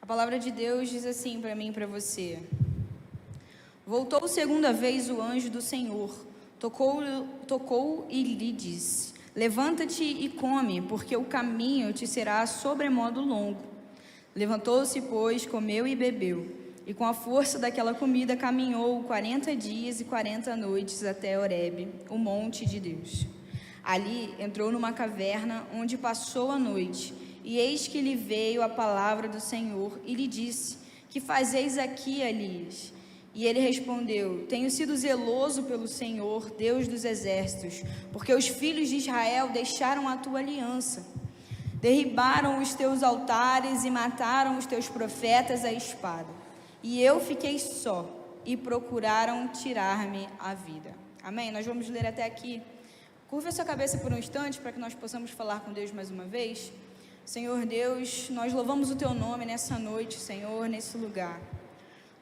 A palavra de Deus diz assim para mim e para você: voltou segunda vez o anjo do Senhor, tocou e lhe disse: levanta-te e come, porque o caminho te será sobremodo longo. Levantou-se, pois, comeu e bebeu, e com a força daquela comida caminhou 40 dias e 40 noites até Horebe, o monte de Deus. Ali entrou numa caverna, onde passou a noite, e eis que lhe veio a palavra do Senhor, e lhe disse: que fazeis aqui, Elias? E ele respondeu: tenho sido zeloso pelo Senhor, Deus dos exércitos, porque os filhos de Israel deixaram a tua aliança, derribaram os teus altares e mataram os teus profetas à espada. E eu fiquei só, e procuraram tirar-me a vida. Amém? Nós vamos ler até aqui. Curva a sua cabeça por um instante, para que nós possamos falar com Deus mais uma vez. Senhor Deus, nós louvamos o Teu nome nessa noite, Senhor, nesse lugar.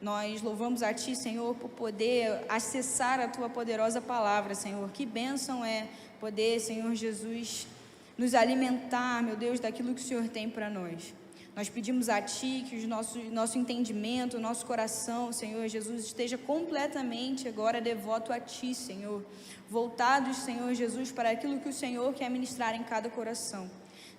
Nós louvamos a Ti, Senhor, por poder acessar a Tua poderosa palavra, Senhor. Que bênção é poder, Senhor Jesus, nos alimentar, meu Deus, daquilo que o Senhor tem para nós. Nós pedimos a Ti que o nosso entendimento, o nosso coração, Senhor Jesus, esteja completamente agora devoto a Ti, Senhor. Voltados, Senhor Jesus, para aquilo que o Senhor quer ministrar em cada coração.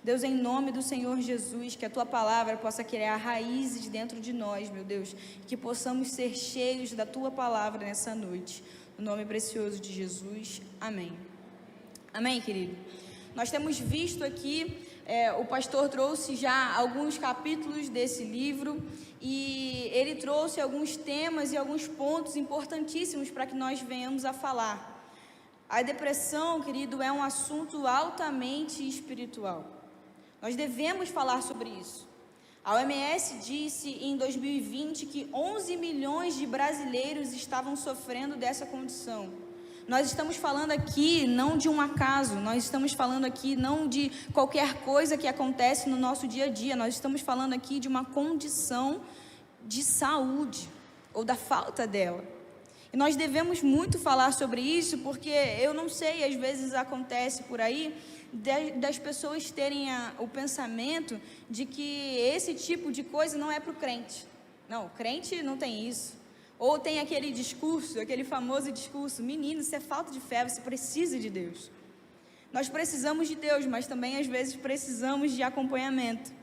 Deus, em nome do Senhor Jesus, que a Tua palavra possa criar raízes dentro de nós, meu Deus, que possamos ser cheios da Tua palavra nessa noite. No nome precioso de Jesus, amém. Amém, querido? Nós temos visto aqui, o pastor trouxe já alguns capítulos desse livro e ele trouxe alguns temas e alguns pontos importantíssimos para que nós venhamos a falar. A depressão, querido, é um assunto altamente espiritual. Nós devemos falar sobre isso. A OMS disse em 2020 que 11 milhões de brasileiros estavam sofrendo dessa condição. Nós estamos falando aqui não de um acaso, nós estamos falando aqui não de qualquer coisa que acontece no nosso dia a dia, nós estamos falando aqui de uma condição de saúde, ou da falta dela. E nós devemos muito falar sobre isso, porque eu não sei, às vezes acontece por aí, das pessoas terem o pensamento de que esse tipo de coisa não é para o crente. Não, o crente não tem isso. Ou tem aquele discurso, aquele famoso discurso: menino, isso é falta de fé, você precisa de Deus. Nós precisamos de Deus, mas também às vezes precisamos de acompanhamento.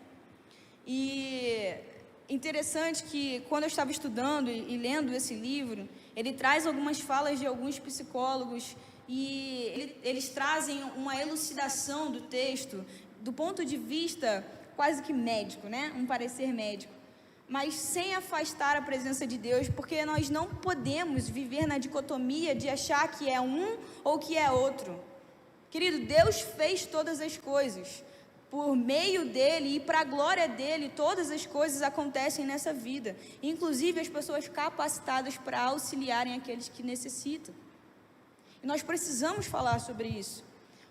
E interessante que quando eu estava estudando e lendo esse livro, ele traz algumas falas de alguns psicólogos e eles trazem uma elucidação do texto do ponto de vista quase que médico, né? Um parecer médico, mas sem afastar a presença de Deus, porque nós não podemos viver na dicotomia de achar que é um ou que é outro. Querido, Deus fez todas as coisas. Por meio dele e para a glória dele, todas as coisas acontecem nessa vida, inclusive as pessoas capacitadas para auxiliarem aqueles que necessitam. E nós precisamos falar sobre isso.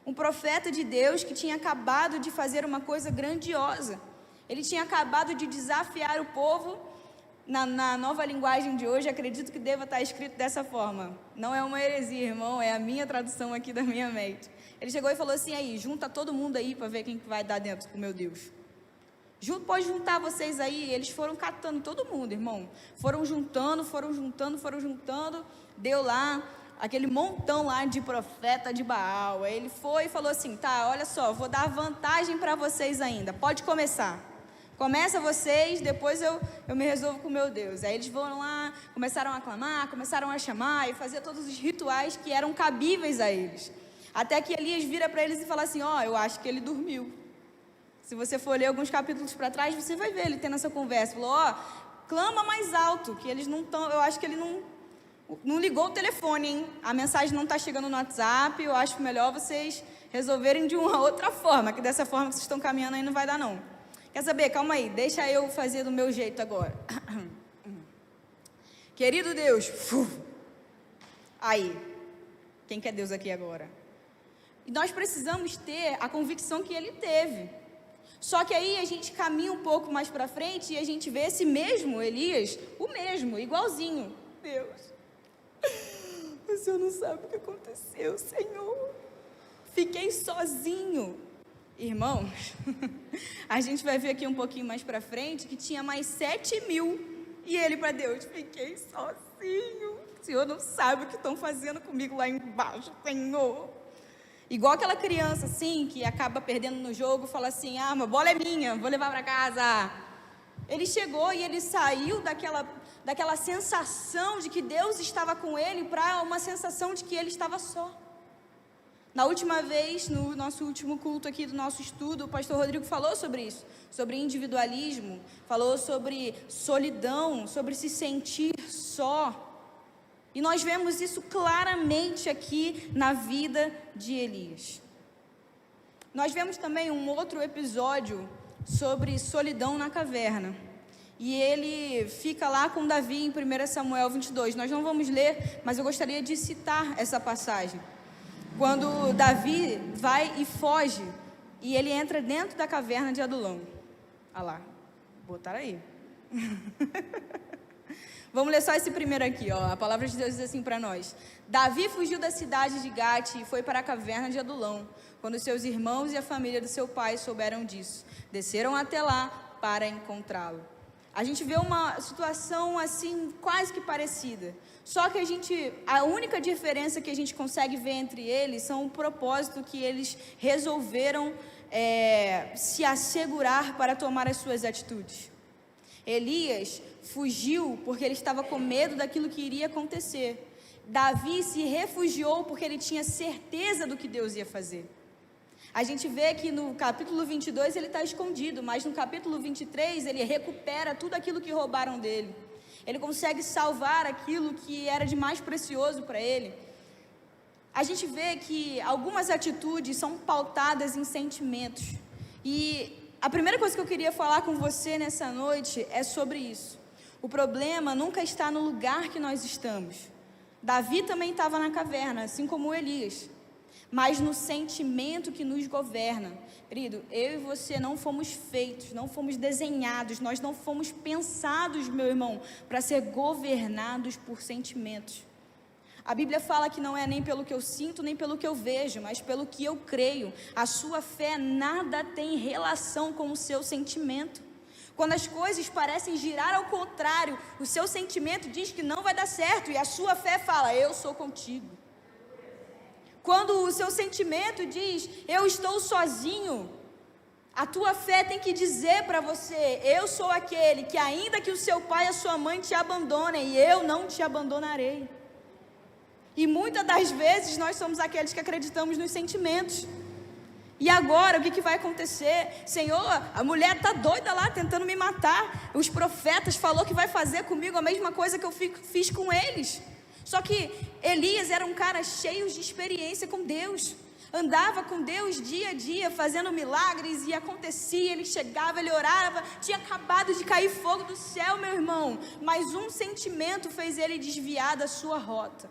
Um profeta de Deus que tinha acabado de fazer uma coisa grandiosa. Ele tinha acabado de desafiar o povo, na nova linguagem de hoje, acredito que deva estar escrito dessa forma. Não é uma heresia, irmão, é a minha tradução aqui da minha mente. Ele chegou e falou assim: aí, junta todo mundo aí para ver quem vai dar dentro com o meu Deus. Pode juntar vocês aí. Eles foram catando todo mundo, irmão. Foram juntando, deu lá aquele montão lá de profeta de Baal. Aí ele foi e falou assim: tá, olha só, vou dar vantagem para vocês ainda, pode começar. Começa vocês, depois eu me resolvo com o meu Deus. Aí eles foram lá, começaram a clamar, começaram a chamar e fazer todos os rituais que eram cabíveis a eles. Até que Elias vira para eles e fala assim: ó, eu acho que ele dormiu. Se você for ler alguns capítulos para trás, você vai ver ele tendo essa conversa. Falou: ó, clama mais alto, que eles não estão, eu acho que ele não ligou o telefone, hein? A mensagem não está chegando no WhatsApp, eu acho melhor vocês resolverem de uma outra forma, que dessa forma que vocês estão caminhando aí não vai dar não. Quer saber? Calma aí, deixa eu fazer do meu jeito agora. Querido Deus, aí, quem quer Deus aqui agora? E nós precisamos ter a convicção que ele teve. Só que aí a gente caminha um pouco mais para frente e a gente vê esse mesmo Elias, o mesmo, igualzinho. Deus, o Senhor não sabe o que aconteceu, Senhor. Fiquei sozinho. irmãos, a gente vai ver aqui um pouquinho mais para frente que tinha mais 7.000 e ele para Deus: fiquei sozinho, o Senhor não sabe o que estão fazendo comigo lá embaixo, Senhor. Igual aquela criança assim, que acaba perdendo no jogo, fala assim: ah, uma bola é minha, vou levar para casa. Ele chegou e ele saiu daquela sensação de que Deus estava com ele para uma sensação de que ele estava só. Na última vez, no nosso último culto aqui do nosso estudo, o pastor Rodrigo falou sobre isso, sobre individualismo, falou sobre solidão, sobre se sentir só. E nós vemos isso claramente aqui na vida de Elias. Nós vemos também um outro episódio sobre solidão na caverna. E ele fica lá com Davi em 1 Samuel 22. Nós não vamos ler, mas eu gostaria de citar essa passagem. Quando Davi vai e foge, e ele entra dentro da caverna de Adulão. Olha lá, botaram aí. Vamos ler só esse primeiro aqui, ó. A palavra de Deus diz assim para nós: Davi fugiu da cidade de Gate e foi para a caverna de Adulão. Quando seus irmãos e a família do seu pai souberam disso, desceram até lá para encontrá-lo. A gente vê uma situação assim quase que parecida, só que a única diferença que a gente consegue ver entre eles são o propósito que eles resolveram se assegurar para tomar as suas atitudes. Elias fugiu porque ele estava com medo daquilo que iria acontecer. Davi se refugiou porque ele tinha certeza do que Deus ia fazer. A gente vê que no capítulo 22 ele está escondido, mas no capítulo 23 ele recupera tudo aquilo que roubaram dele. Ele consegue salvar aquilo que era de mais precioso para ele. A gente vê que algumas atitudes são pautadas em sentimentos. E a primeira coisa que eu queria falar com você nessa noite é sobre isso. O problema nunca está no lugar que nós estamos. Davi também estava na caverna, assim como Elias, mas no sentimento que nos governa. Querido, eu e você não fomos feitos, não fomos desenhados, nós não fomos pensados, meu irmão, para ser governados por sentimentos. A Bíblia fala que não é nem pelo que eu sinto, nem pelo que eu vejo, mas pelo que eu creio. A sua fé nada tem relação com o seu sentimento. Quando as coisas parecem girar ao contrário, o seu sentimento diz que não vai dar certo, e a sua fé fala: eu sou contigo. Quando o seu sentimento diz: eu estou sozinho, a tua fé tem que dizer para você: eu sou aquele que, ainda que o seu pai e a sua mãe te abandonem, eu não te abandonarei. E muitas das vezes nós somos aqueles que acreditamos nos sentimentos. E agora, o que vai acontecer? Senhor, a mulher está doida lá, tentando me matar. Os profetas falaram que vai fazer comigo a mesma coisa que eu fiz com eles. Só que Elias era um cara cheio de experiência com Deus. Andava com Deus dia a dia, fazendo milagres, e acontecia, ele chegava, ele orava. Tinha acabado de cair fogo do céu, meu irmão. Mas um sentimento fez ele desviar da sua rota.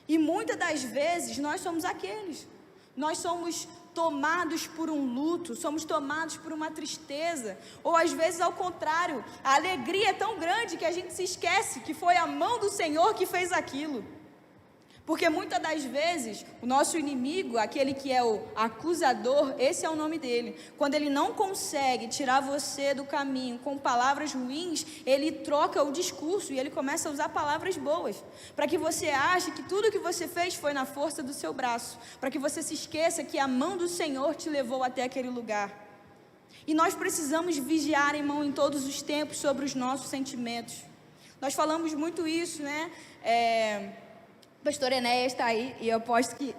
E muitas das vezes nós somos aqueles. Nós somos tomados por um luto, somos tomados por uma tristeza, ou às vezes ao contrário, a alegria é tão grande que a gente se esquece que foi a mão do Senhor que fez aquilo. Porque muitas das vezes, o nosso inimigo, aquele que é o acusador, esse é o nome dele. Quando ele não consegue tirar você do caminho com palavras ruins, ele troca o discurso e ele começa a usar palavras boas. Para que você ache que tudo que você fez foi na força do seu braço. Para que você se esqueça que a mão do Senhor te levou até aquele lugar. E nós precisamos vigiar, irmão, em todos os tempos sobre os nossos sentimentos. Nós falamos muito isso, né? O pastor Enéas está aí, e eu aposto que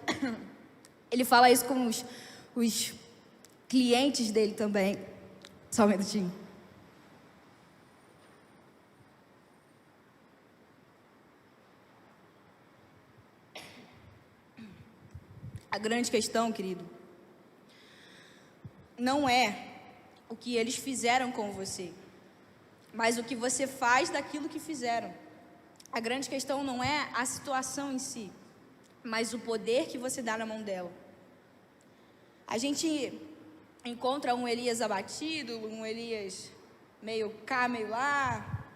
ele fala isso com os clientes dele também. Só um minutinho. A grande questão, querido, não é o que eles fizeram com você, mas o que você faz daquilo que fizeram. A grande questão não é a situação em si, mas o poder que você dá na mão dela. A gente encontra um Elias abatido, um Elias meio cá, meio lá,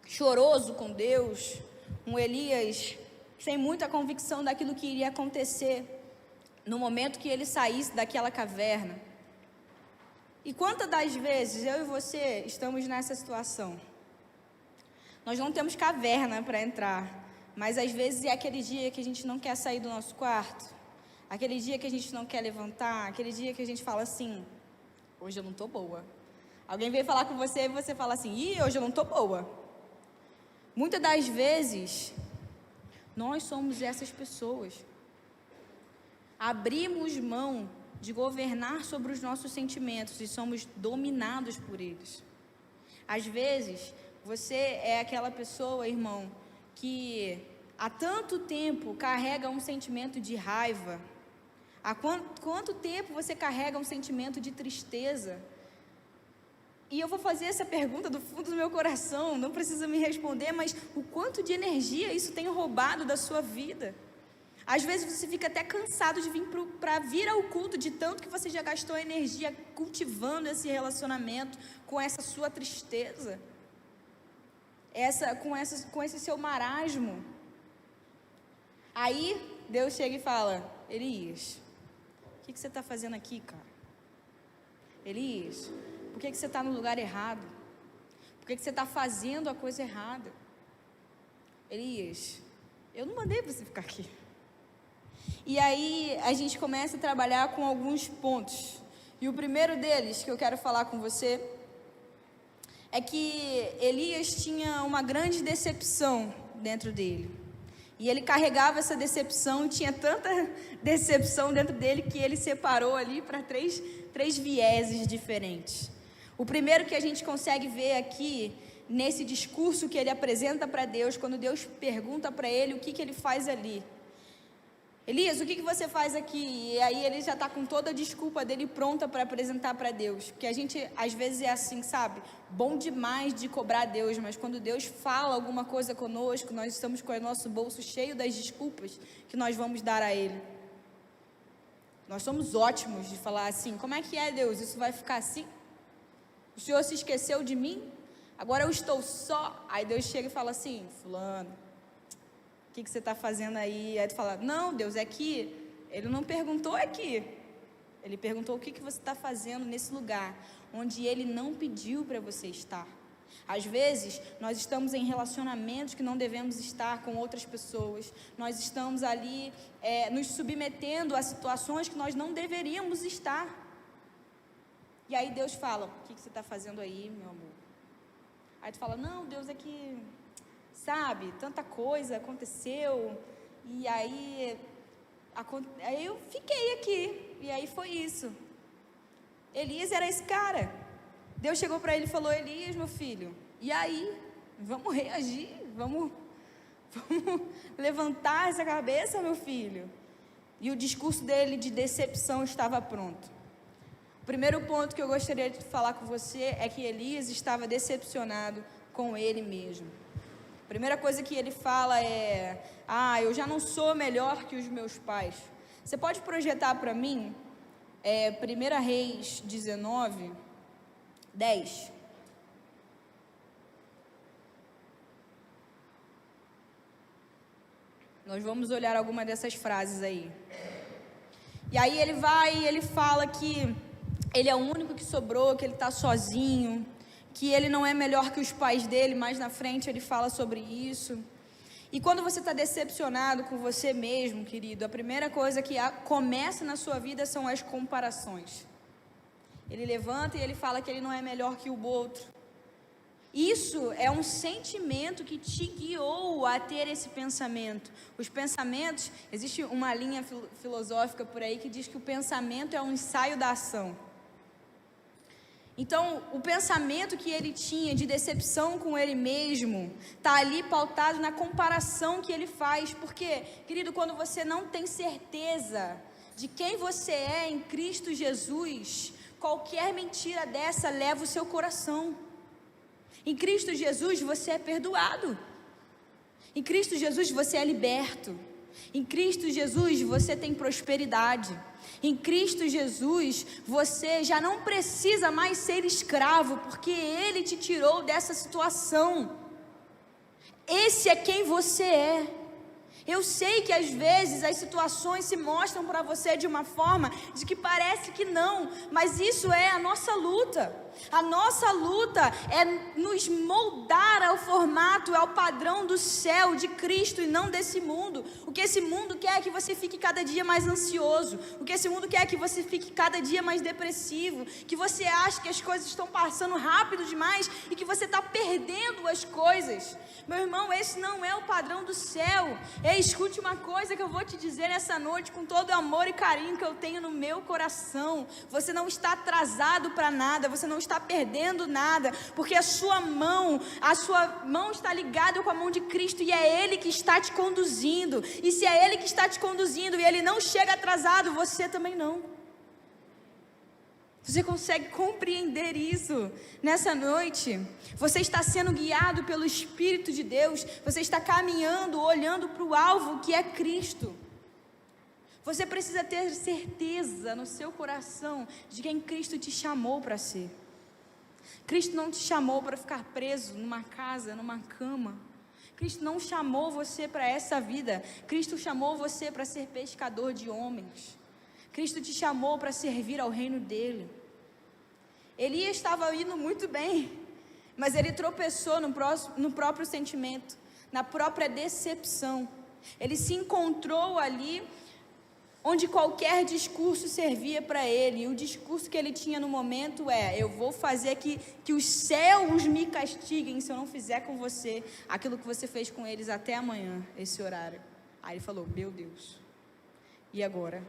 choroso com Deus, um Elias sem muita convicção daquilo que iria acontecer. no momento que ele saísse daquela caverna. E quantas das vezes eu e você estamos nessa situação? Nós não temos caverna para entrar, mas às vezes é aquele dia que a gente não quer sair do nosso quarto, aquele dia que a gente não quer levantar, aquele dia que a gente fala assim, hoje eu não estou boa. Alguém veio falar com você e você fala assim, hoje eu não estou boa. Muitas das vezes, nós somos essas pessoas. Abrimos mão de governar sobre os nossos sentimentos e somos dominados por eles. Às vezes, você é aquela pessoa, irmão, que há tanto tempo carrega um sentimento de raiva. Há quanto tempo você carrega um sentimento de tristeza? E eu vou fazer essa pergunta do fundo do meu coração, não precisa me responder, mas o quanto de energia isso tem roubado da sua vida? Às vezes você fica até cansado de vir para vir ao culto, de tanto que você já gastou energia cultivando esse relacionamento com essa sua tristeza, com esse seu marasmo. Aí Deus chega e fala, Elias, o que você está fazendo aqui, cara? Elias, por que você está no lugar errado? Por que você está fazendo a coisa errada? Elias, eu não mandei você ficar aqui. E aí a gente começa a trabalhar com alguns pontos. E o primeiro deles que eu quero falar com você é que Elias tinha uma grande decepção dentro dele. E ele carregava essa decepção e tinha tanta decepção dentro dele que ele separou ali para três vieses diferentes. O primeiro que a gente consegue ver aqui, nesse discurso que ele apresenta para Deus, quando Deus pergunta para ele o que ele faz ali. Elias, o que você faz aqui? E aí ele já está com toda a desculpa dele pronta para apresentar para Deus. Porque a gente, às vezes, é assim, sabe? Bom demais de cobrar Deus, mas quando Deus fala alguma coisa conosco, nós estamos com o nosso bolso cheio das desculpas que nós vamos dar a Ele. Nós somos ótimos de falar assim, como é que é, Deus? Isso vai ficar assim? O Senhor se esqueceu de mim? Agora eu estou só. Aí Deus chega e fala assim, fulano, o que você está fazendo aí? Aí tu fala, não, Deus, é que Ele não perguntou aqui. Ele perguntou o que você está fazendo nesse lugar, onde Ele não pediu para você estar. Às vezes, nós estamos em relacionamentos que não devemos estar com outras pessoas. Nós estamos ali nos submetendo a situações que nós não deveríamos estar. E aí Deus fala, o que você está fazendo aí, meu amor? Aí tu fala, não, Deus, é que... sabe, tanta coisa aconteceu, e aí eu fiquei aqui, e aí foi isso. Elias era esse cara. Deus chegou para ele e falou, Elias, meu filho, e aí? Vamos reagir, vamos levantar essa cabeça, meu filho. E o discurso dele de decepção estava pronto. O primeiro ponto que eu gostaria de falar com você é que Elias estava decepcionado com ele mesmo. A primeira coisa que ele fala é, eu já não sou melhor que os meus pais. Você pode projetar para mim, 1 Reis 19, 10. Nós vamos olhar alguma dessas frases aí. E aí ele vai e ele fala que ele é o único que sobrou, que ele está sozinho, que ele não é melhor que os pais dele. Mais na frente ele fala sobre isso. E quando você está decepcionado com você mesmo, querido, a primeira coisa que começa na sua vida são as comparações. Ele levanta e ele fala que ele não é melhor que o outro. Isso é um sentimento que te guiou a ter esse pensamento. Os pensamentos, existe uma linha filosófica por aí que diz que o pensamento é um ensaio da ação. Então, o pensamento que ele tinha de decepção com ele mesmo está ali pautado na comparação que ele faz. Porque, querido, quando você não tem certeza de quem você é em Cristo Jesus, qualquer mentira dessa leva o seu coração. Em Cristo Jesus você é perdoado. Em Cristo Jesus você é liberto. Em Cristo Jesus você tem prosperidade. Em Cristo Jesus você já não precisa mais ser escravo, porque Ele te tirou dessa situação. Esse é quem você é. Eu sei que às vezes as situações se mostram para você de uma forma de que parece que não, mas isso é a nossa luta. A nossa luta é nos moldar ao formato, ao padrão do céu, de Cristo e não desse mundo. O que esse mundo quer é que você fique cada dia mais ansioso. O que esse mundo quer é que você fique cada dia mais depressivo. Que você ache que as coisas estão passando rápido demais e que você está perdendo as coisas. Meu irmão, esse não é o padrão do céu. Ei, escute uma coisa que eu vou te dizer nessa noite com todo o amor e carinho que eu tenho no meu coração. Você não está atrasado para nada, você não está perdendo nada, porque a sua mão está ligada com a mão de Cristo e é Ele que está te conduzindo. E se é Ele que está te conduzindo e Ele não chega atrasado, você também não. Você consegue compreender isso nessa noite? Você está sendo guiado pelo Espírito de Deus, você está caminhando, olhando para o alvo que é Cristo. Você precisa ter certeza no seu coração de quem Cristo te chamou para ser. Cristo não te chamou para ficar preso numa casa, numa cama. Cristo não chamou você para essa vida. Cristo chamou você para ser pescador de homens. Cristo te chamou para servir ao reino dele. Elias estava indo muito bem, mas ele tropeçou no próprio sentimento, na própria decepção. Ele se encontrou ali onde qualquer discurso servia para ele, e o discurso que ele tinha no momento é: eu vou fazer que os céus me castiguem se eu não fizer com você aquilo que você fez com eles até amanhã, esse horário. Aí ele falou: meu Deus, e agora?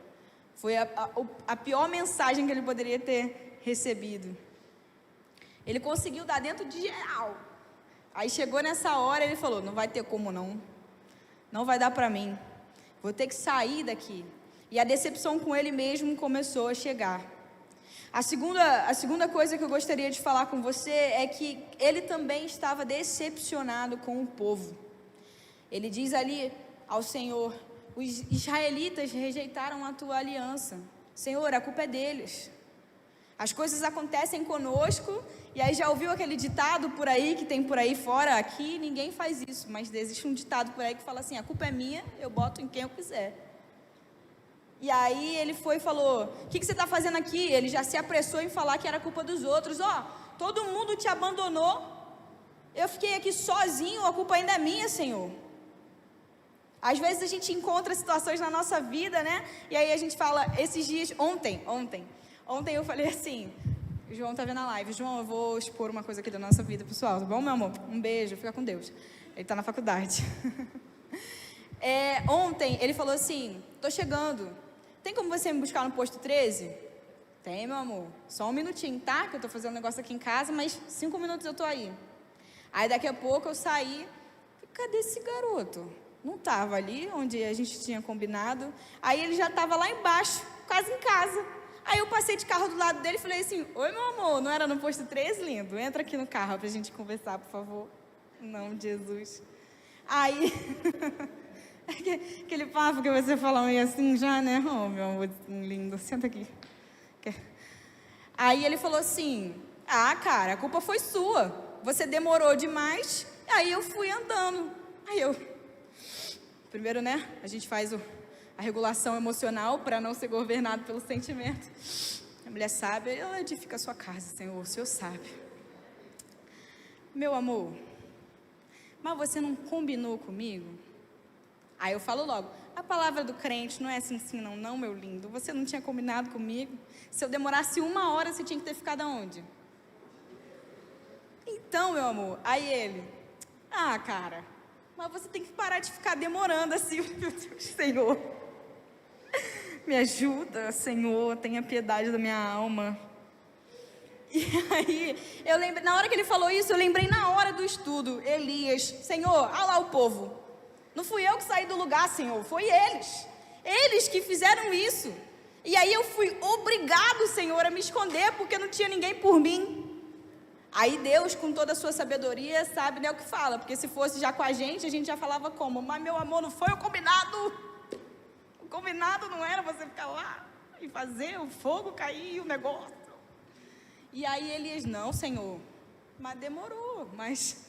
Foi a pior mensagem que ele poderia ter recebido. Ele conseguiu dar dentro de geral. Aí chegou nessa hora, ele falou: não vai ter como não, não vai dar para mim, vou ter que sair daqui. E a decepção com ele mesmo começou a chegar. A segunda coisa que eu gostaria de falar com você é que ele também estava decepcionado com o povo. Ele diz ali ao Senhor: os israelitas rejeitaram a tua aliança. Senhor, a culpa é deles. As coisas acontecem conosco, e aí já ouviu aquele ditado por aí, que tem por aí fora, aqui ninguém faz isso, mas existe um ditado por aí que fala assim: a culpa é minha, eu boto em quem eu quiser. E aí ele foi e falou: o que você está fazendo aqui? Ele já se apressou em falar que era culpa dos outros. Todo mundo te abandonou, eu fiquei aqui sozinho, a culpa ainda é minha, Senhor. Às vezes a gente encontra situações na nossa vida, né? E aí a gente fala, esses dias, ontem eu falei assim, o João tá vendo a live: João, eu vou expor uma coisa aqui da nossa vida pessoal, tá bom, meu amor? Um beijo, fica com Deus. Ele tá na faculdade. Ontem ele falou assim: tô chegando, tem como você me buscar no posto 13? Tem, meu amor, só um minutinho, tá? Que eu tô fazendo um negócio aqui em casa, mas 5 minutos eu tô aí. Aí daqui a pouco eu saí, cadê esse garoto? Não tava ali onde a gente tinha combinado. Aí ele já tava lá embaixo, quase em casa. Aí eu passei de carro do lado dele e falei assim: oi, meu amor, não era no posto 13, lindo? Entra aqui no carro pra gente conversar, por favor. Não, Jesus. Aí, aquele papo que você fala meio assim já, né? Oh, meu amor lindo, senta aqui. Aí ele falou assim: cara, a culpa foi sua. Você demorou demais, aí eu fui andando. Aí primeiro, né, a gente faz a regulação emocional para não ser governado pelo sentimento. A mulher sábia, ela edifica a sua casa, Senhor, o Senhor sabe. Meu amor, mas você não combinou comigo? Aí eu falo logo: a palavra do crente não é assim, sim, não, meu lindo. Você não tinha combinado comigo? Se eu demorasse 1 hora, você tinha que ter ficado aonde? Então, meu amor, aí ele: cara, mas você tem que parar de ficar demorando assim. Meu Deus, Senhor, me ajuda, Senhor, tenha piedade da minha alma. E aí, eu lembrei, na hora que ele falou isso, eu lembrei na hora do estudo, Elias: Senhor, olha lá o povo, não fui eu que saí do lugar, Senhor, foi eles que fizeram isso. E aí eu fui obrigado, Senhor, a me esconder, porque não tinha ninguém por mim. Aí Deus, com toda a sua sabedoria, sabe, né, o que fala, porque se fosse já com a gente já falava como: mas meu amor, não foi o combinado. O combinado não era você ficar lá e fazer o fogo cair e o negócio. E aí Elias: não, Senhor, mas demorou. Mas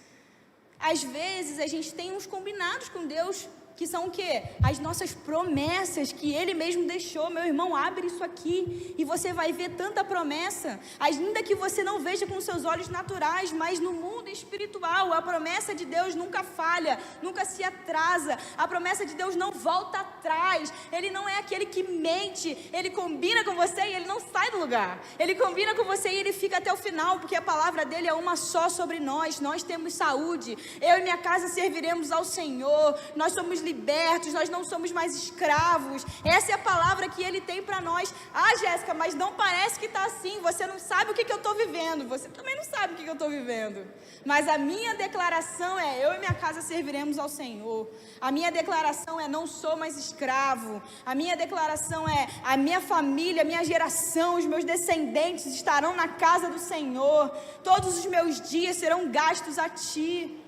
às vezes a gente tem uns combinados com Deus que são o quê? As nossas promessas que Ele mesmo deixou. Meu irmão, abre isso aqui e você vai ver tanta promessa, ainda que você não veja com seus olhos naturais, mas no mundo espiritual, a promessa de Deus nunca falha, nunca se atrasa, a promessa de Deus não volta atrás. Ele não é aquele que mente, Ele combina com você e Ele não sai do lugar, Ele combina com você e Ele fica até o final, porque a palavra dEle é uma só sobre nós. Nós temos saúde, eu e minha casa serviremos ao Senhor, nós somos libertos, nós não somos mais escravos. Essa é a palavra que Ele tem para nós. Ah, Jéssica, mas não parece que está assim, você não sabe o que eu estou vivendo, você também não sabe o que eu estou vivendo, mas a minha declaração é: eu e minha casa serviremos ao Senhor. A minha declaração é: não sou mais escravo. A minha declaração é: a minha família, a minha geração, os meus descendentes estarão na casa do Senhor, todos os meus dias serão gastos a Ti.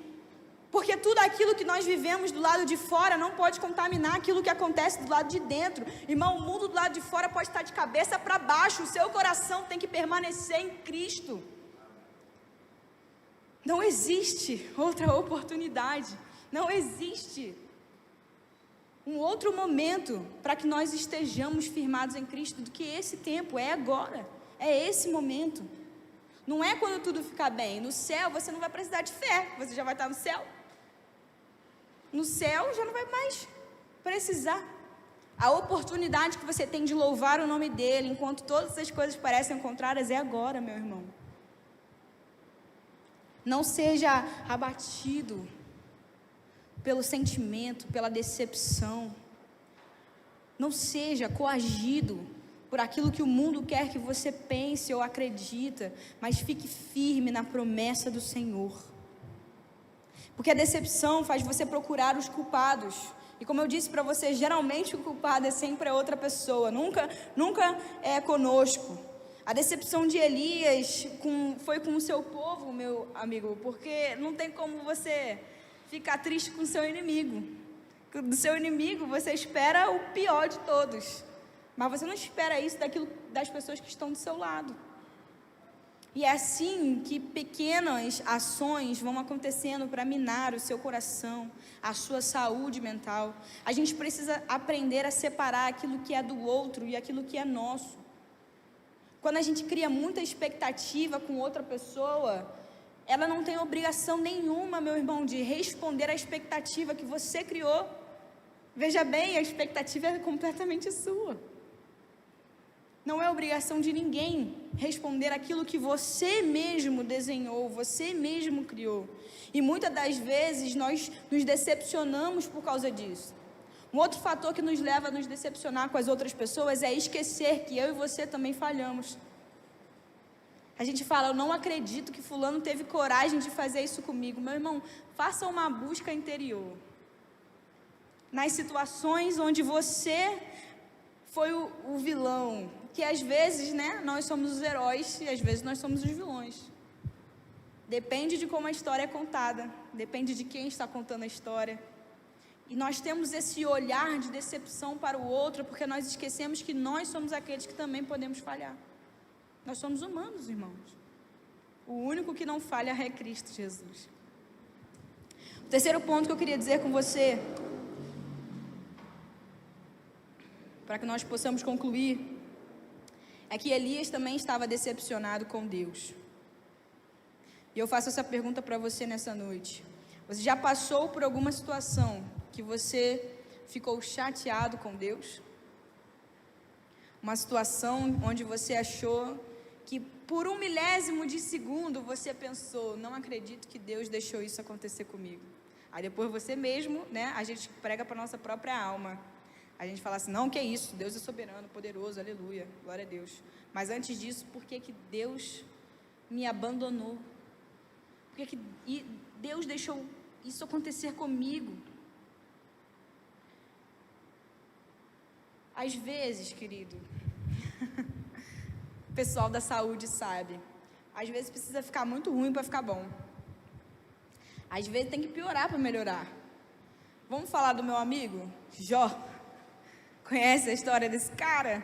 Porque tudo aquilo que nós vivemos do lado de fora não pode contaminar aquilo que acontece do lado de dentro. Irmão, o mundo do lado de fora pode estar de cabeça para baixo, o seu coração tem que permanecer em Cristo. Não existe outra oportunidade, não existe um outro momento para que nós estejamos firmados em Cristo do que esse tempo. É agora, é esse momento. Não é quando tudo ficar bem. No céu você não vai precisar de fé, você já vai estar no céu. No céu já não vai mais precisar. A oportunidade que você tem de louvar o nome dEle, enquanto todas as coisas parecem contrárias, é agora, meu irmão. Não seja abatido pelo sentimento, pela decepção. Não seja coagido por aquilo que o mundo quer que você pense ou acredita, mas fique firme na promessa do Senhor. Porque a decepção faz você procurar os culpados. E como eu disse para você, geralmente o culpado é sempre a outra pessoa, nunca é conosco. A decepção de Elias foi com o seu povo, meu amigo, porque não tem como você ficar triste com o seu inimigo. Do seu inimigo você espera o pior de todos, mas você não espera isso das pessoas que estão do seu lado. E é assim que pequenas ações vão acontecendo para minar o seu coração, a sua saúde mental. A gente precisa aprender a separar aquilo que é do outro e aquilo que é nosso. Quando a gente cria muita expectativa com outra pessoa, ela não tem obrigação nenhuma, meu irmão, de responder à expectativa que você criou. Veja bem, a expectativa é completamente sua. Não é obrigação de ninguém responder aquilo que você mesmo desenhou, você mesmo criou. E muitas das vezes nós nos decepcionamos por causa disso. Um outro fator que nos leva a nos decepcionar com as outras pessoas é esquecer que eu e você também falhamos. A gente fala: eu não acredito que fulano teve coragem de fazer isso comigo. Meu irmão, faça uma busca interior. Nas situações onde você foi o vilão, que às vezes, nós somos os heróis e às vezes nós somos os vilões. Depende de como a história é contada, depende de quem está contando a história. E nós temos esse olhar de decepção para o outro, porque nós esquecemos que nós somos aqueles que também podemos falhar. Nós somos humanos, irmãos. O único que não falha é Cristo Jesus. O terceiro ponto que eu queria dizer com você, para que nós possamos concluir, é que Elias também estava decepcionado com Deus. E eu faço essa pergunta para você nessa noite. Você já passou por alguma situação que você ficou chateado com Deus? Uma situação onde você achou que por 1/1000 de segundo você pensou: não acredito que Deus deixou isso acontecer comigo. Aí depois você mesmo, a gente prega para a nossa própria alma. A gente fala assim: não, que é isso, Deus é soberano, poderoso, aleluia, glória a Deus. Mas antes disso, por que Deus me abandonou? Por que Deus deixou isso acontecer comigo? Às vezes, querido, o pessoal da saúde sabe, às vezes precisa ficar muito ruim para ficar bom. Às vezes tem que piorar para melhorar. Vamos falar do meu amigo Jó? Conhece a história desse cara?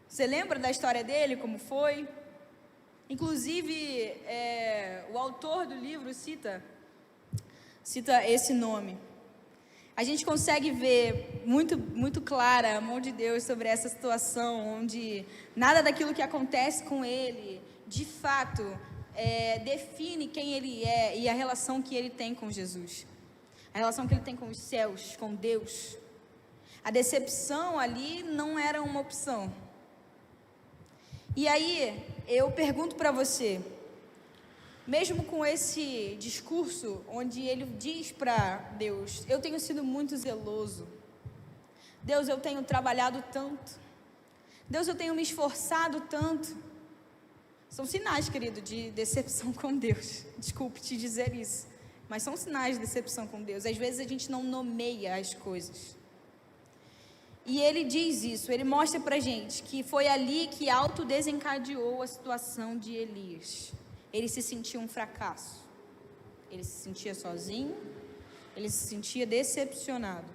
Você lembra da história dele, como foi? Inclusive, o autor do livro cita esse nome. A gente consegue ver muito clara a mão de Deus sobre essa situação, onde nada daquilo que acontece com ele, de fato, define quem ele é e a relação que ele tem com Jesus. A relação que ele tem com os céus, com Deus. A decepção ali não era uma opção. E aí, eu pergunto para você, mesmo com esse discurso, onde ele diz para Deus, eu tenho sido muito zeloso. Deus, eu tenho trabalhado tanto. Deus, eu tenho me esforçado tanto. São sinais, querido, de decepção com Deus. Desculpe te dizer isso, mas são sinais de decepção com Deus. Às vezes a gente não nomeia as coisas. E ele diz isso, ele mostra pra gente que foi ali que autodesencadeou a situação de Elias. Ele se sentia um fracasso, ele se sentia sozinho, ele se sentia decepcionado.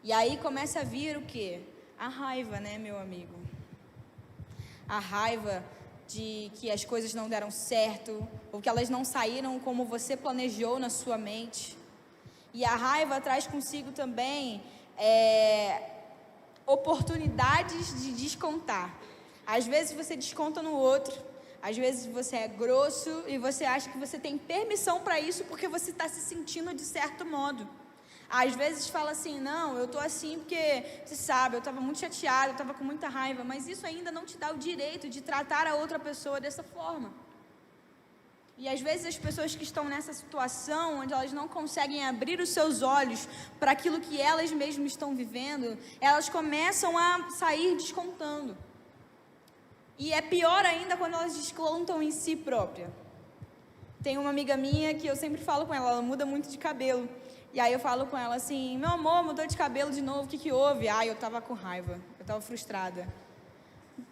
E aí começa a vir o quê? A raiva, né, meu amigo? A raiva de que as coisas não deram certo, ou que elas não saíram como você planejou na sua mente. E a raiva traz consigo também oportunidades de descontar. Às vezes você desconta no outro, às vezes você é grosso e você acha que você tem permissão para isso porque você está se sentindo de certo modo. Às vezes fala assim, não, eu estou assim porque, você sabe, eu estava muito chateado, eu estava com muita raiva, mas isso ainda não te dá o direito de tratar a outra pessoa dessa forma. E às vezes as pessoas que estão nessa situação, onde elas não conseguem abrir os seus olhos para aquilo que elas mesmas estão vivendo, elas começam a sair descontando. E é pior ainda quando elas descontam em si própria. Tem uma amiga minha que eu sempre falo com ela muda muito de cabelo. E aí eu falo com ela assim, meu amor, mudou de cabelo de novo, o que houve? Eu tava com raiva, eu tava frustrada.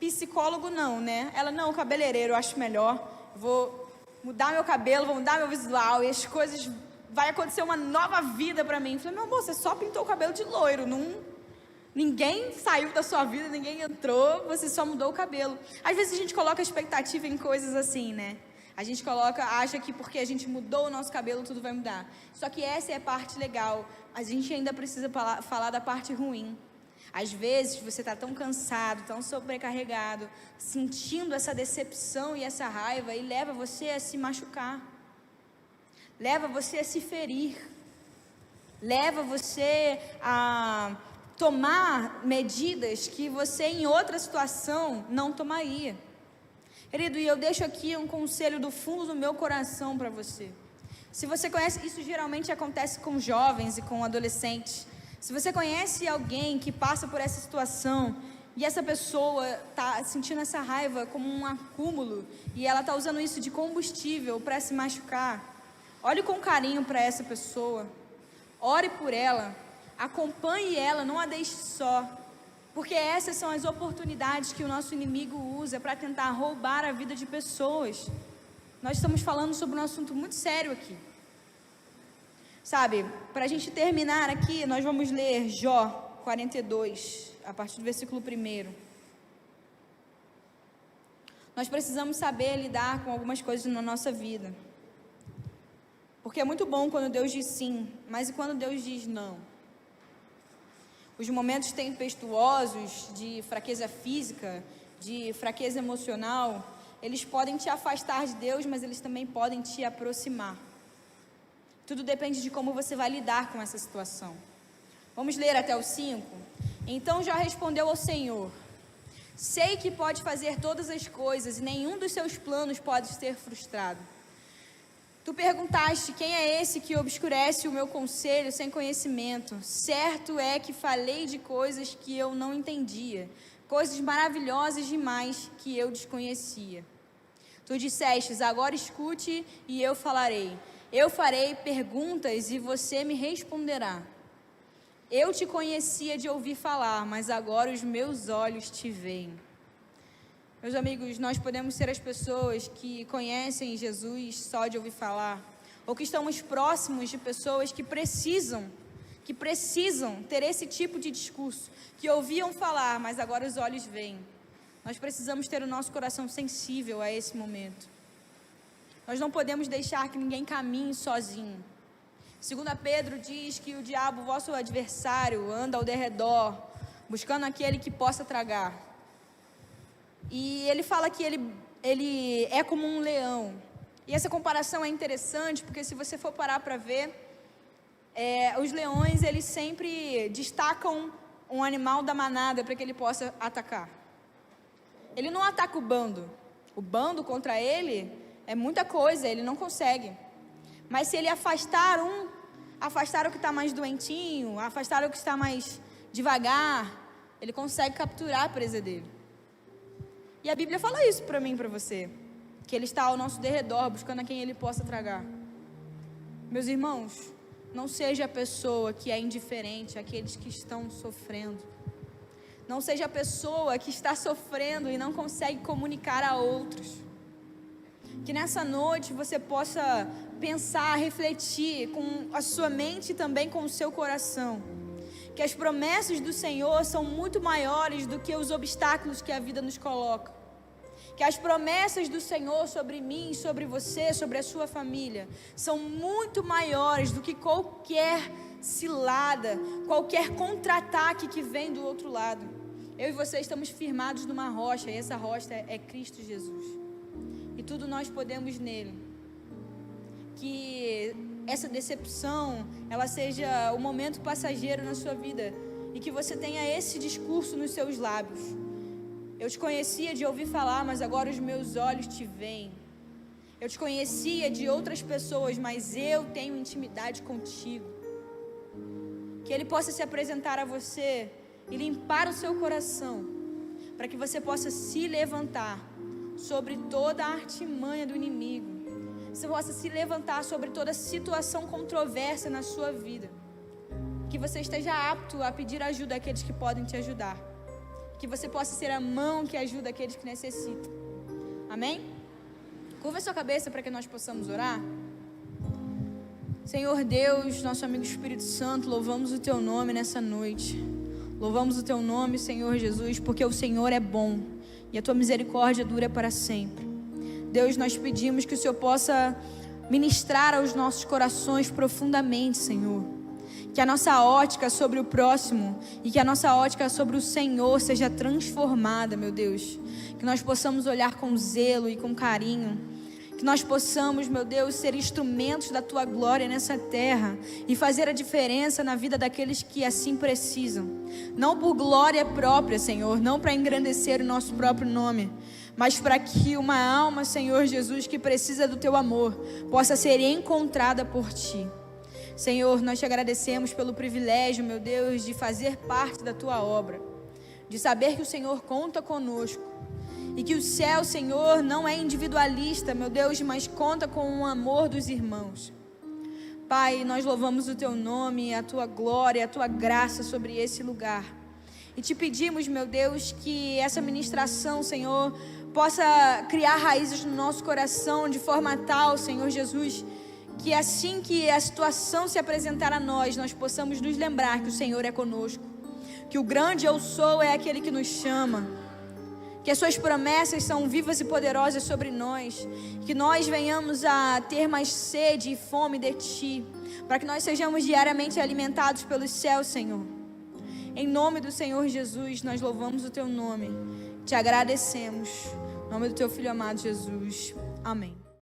Psicólogo não, né? Ela, não, cabeleireiro, eu acho melhor, vou mudar meu cabelo, vou mudar meu visual, e as coisas, vai acontecer uma nova vida pra mim. Eu falei, meu amor, você só pintou o cabelo de loiro, ninguém saiu da sua vida, ninguém entrou, você só mudou o cabelo. Às vezes a gente coloca expectativa em coisas assim, né? A gente acha que porque a gente mudou o nosso cabelo, tudo vai mudar. Só que essa é a parte legal. A gente ainda precisa falar da parte ruim. Às vezes você está tão cansado, tão sobrecarregado, sentindo essa decepção e essa raiva, e leva você a se machucar. Leva você a se ferir. Leva você a tomar medidas que você em outra situação não tomaria. Querido, e eu deixo aqui um conselho do fundo do meu coração para você. Se você conhece, isso geralmente acontece com jovens e com adolescentes. Se você conhece alguém que passa por essa situação e essa pessoa está sentindo essa raiva como um acúmulo e ela está usando isso de combustível para se machucar, olhe com carinho para essa pessoa, ore por ela, acompanhe ela, não a deixe só. Porque essas são as oportunidades que o nosso inimigo usa para tentar roubar a vida de pessoas. Nós estamos falando sobre um assunto muito sério aqui. Sabe, para a gente terminar aqui, nós vamos ler Jó 42, a partir do versículo 1. Nós precisamos saber lidar com algumas coisas na nossa vida. Porque é muito bom quando Deus diz sim, mas e quando Deus diz não? Os momentos tempestuosos de fraqueza física, de fraqueza emocional, eles podem te afastar de Deus, mas eles também podem te aproximar. Tudo depende de como você vai lidar com essa situação. Vamos ler até o 5? Então Jó respondeu ao Senhor: sei que pode fazer todas as coisas e nenhum dos seus planos pode ser frustrado. Tu perguntaste, quem é esse que obscurece o meu conselho sem conhecimento? Certo é que falei de coisas que eu não entendia, coisas maravilhosas demais que eu desconhecia. Tu dissestes, agora escute e eu falarei. Eu farei perguntas e você me responderá. Eu te conhecia de ouvir falar, mas agora os meus olhos te veem. Meus amigos, nós podemos ser as pessoas que conhecem Jesus só de ouvir falar, ou que estamos próximos de pessoas que precisam ter esse tipo de discurso, que ouviam falar, mas agora os olhos veem. Nós precisamos ter o nosso coração sensível a esse momento. Nós não podemos deixar que ninguém caminhe sozinho. 2 Pedro diz que o diabo, vosso adversário, anda ao derredor, buscando aquele que possa tragar. E ele fala que ele é como um leão. E essa comparação é interessante, porque se você for parar para ver, os leões, eles sempre destacam um animal da manada para que ele possa atacar. Ele não ataca o bando. O bando contra ele é muita coisa, ele não consegue. Mas se ele afastar o que está mais doentinho, afastar o que está mais devagar, ele consegue capturar a presa dele. E a Bíblia fala isso para mim e para você, que ele está ao nosso derredor, buscando a quem ele possa tragar. Meus irmãos, não seja a pessoa que é indiferente àqueles que estão sofrendo. Não seja a pessoa que está sofrendo e não consegue comunicar a outros. Que nessa noite você possa pensar, refletir com a sua mente e também com o seu coração. Que as promessas do Senhor são muito maiores do que os obstáculos que a vida nos coloca. Que as promessas do Senhor sobre mim, sobre você, sobre a sua família, são muito maiores do que qualquer cilada, qualquer contra-ataque que vem do outro lado. Eu e você estamos firmados numa rocha, e essa rocha é Cristo Jesus. E tudo nós podemos nele. Que essa decepção, ela seja um momento passageiro na sua vida, e que você tenha esse discurso nos seus lábios. Eu te conhecia de ouvir falar, mas agora os meus olhos te veem. Eu te conhecia de outras pessoas, mas eu tenho intimidade contigo. Que Ele possa se apresentar a você e limpar o seu coração, para que você possa se levantar sobre toda a artimanha do inimigo. Você possa se levantar sobre toda situação controversa na sua vida. Que você esteja apto a pedir ajuda àqueles que podem te ajudar. Que você possa ser a mão que ajuda aqueles que necessitam. Amém? Curva a sua cabeça para que nós possamos orar. Senhor Deus, nosso amigo Espírito Santo, louvamos o Teu nome nessa noite. Louvamos o Teu nome, Senhor Jesus, porque o Senhor é bom e a Tua misericórdia dura para sempre. Deus, nós pedimos que o Senhor possa ministrar aos nossos corações profundamente, Senhor. Que a nossa ótica sobre o próximo e que a nossa ótica sobre o Senhor seja transformada, meu Deus. Que nós possamos olhar com zelo e com carinho. Que nós possamos, meu Deus, ser instrumentos da Tua glória nessa terra e fazer a diferença na vida daqueles que assim precisam. Não por glória própria, Senhor, não para engrandecer o nosso próprio nome, mas para que uma alma, Senhor Jesus, que precisa do Teu amor, possa ser encontrada por Ti. Senhor, nós te agradecemos pelo privilégio, meu Deus, de fazer parte da Tua obra, de saber que o Senhor conta conosco e que o céu, Senhor, não é individualista, meu Deus, mas conta com o amor dos irmãos. Pai, nós louvamos o Teu nome, a Tua glória, a Tua graça sobre esse lugar. E te pedimos, meu Deus, que essa ministração, Senhor, possa criar raízes no nosso coração de forma tal, Senhor Jesus, que assim que a situação se apresentar a nós, nós possamos nos lembrar que o Senhor é conosco, que o grande eu sou é aquele que nos chama, que as suas promessas são vivas e poderosas sobre nós, que nós venhamos a ter mais sede e fome de Ti, para que nós sejamos diariamente alimentados pelos céus, Senhor. Em nome do Senhor Jesus, nós louvamos o Teu nome, te agradecemos, em nome do Teu Filho amado Jesus, amém.